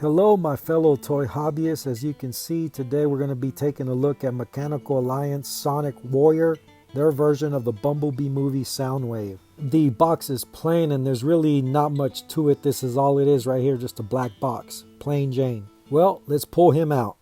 Hello my fellow toy hobbyists. As you can see, today we're going to be taking a look at Mechanical Alliance Sonic Warrior, their version of the Bumblebee movie Soundwave. The box is plain and there's really not much to it. This is all it is right here, just a black box. Plain Jane. Well, let's pull him out.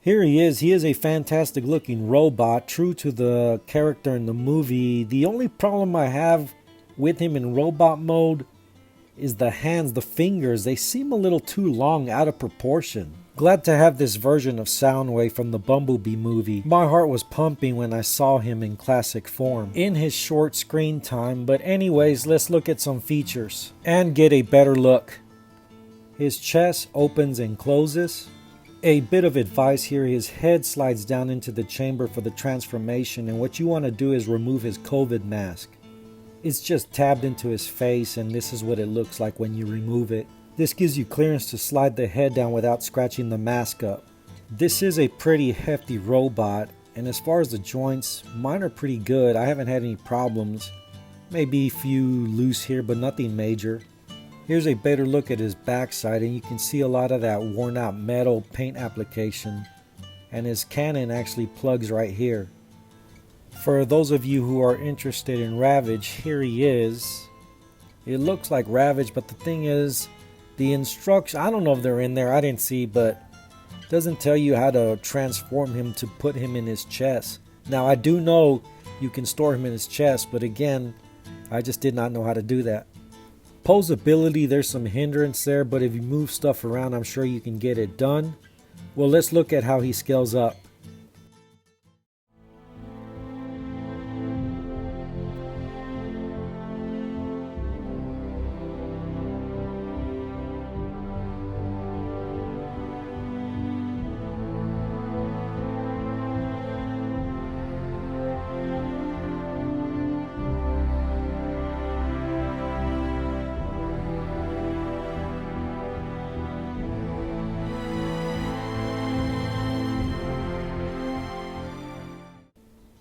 Here he is. He is a fantastic looking robot, true to the character in the movie. The only problem I have with him in robot mode is the hands, the fingers. They seem a little too long, out of proportion. Glad to have this version of Soundwave from the Bumblebee movie. My heart was pumping when I saw him in classic form in his short screen time. But anyways, let's look at some features and get a better look. His chest opens and closes. A bit of advice here, his head slides down into the chamber for the transformation, and what you want to do is remove his COVID mask. It's just tabbed into his face, and this is what it looks like when you remove it. This gives you clearance to slide the head down without scratching the mask up. This is a pretty hefty robot, and as far as the joints, mine are pretty good. I haven't had any problems. Maybe a few loose here, but nothing major. Here's a better look at his backside, and you can see a lot of that worn out metal paint application, and his cannon actually plugs right here. For those of you who are interested in Ravage, here he is. It looks like Ravage, but the thing is, the instructions, I don't know if they're in there, I didn't see, but it doesn't tell you how to transform him to put him in his chest. Now I do know you can store him in his chest, but again, I just did not know how to do that. Posability, there's some hindrance there, but if you move stuff around, I'm sure you can get it done. Well, let's look at how he scales up.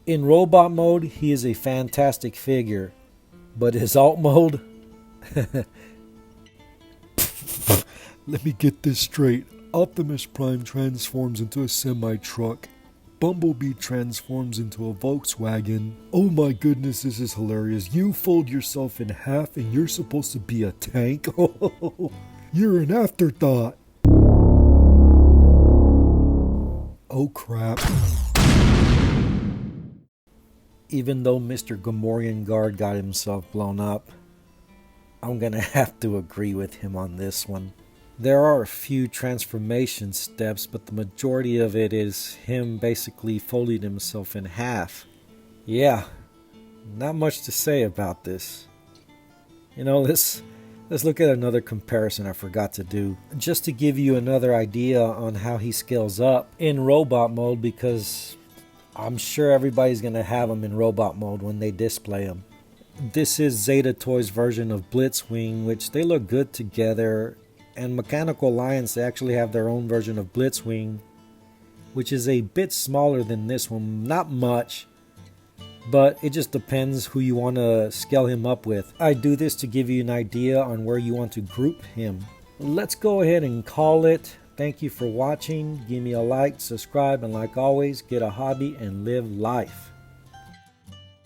In robot mode, he is a fantastic figure, but his alt mode... Let me get this straight. Optimus Prime transforms into a semi-truck. Bumblebee transforms into a Volkswagen. Oh my goodness, this is hilarious. You fold yourself in half and you're supposed to be a tank? You're an afterthought. Oh crap. Even though Mr. Gamorrean Guard got himself blown up, I'm gonna have to agree with him on this one. There are a few transformation steps, but the majority of it is him basically folding himself in half. Yeah, not much to say about this. You know, let's look at another comparison I forgot to do, just to give you another idea on how he scales up in robot mode, because I'm sure everybody's going to have them in robot mode when they display them. This is Zeta Toys' version of Blitzwing, which they look good together. And Mechanical Alliance, they actually have their own version of Blitzwing, which is a bit smaller than this one. Not much, but it just depends who you want to scale him up with. I do this to give you an idea on where you want to group him. Let's go ahead and call it. Thank you for watching. Give me a like, subscribe, and like always, get a hobby and live life.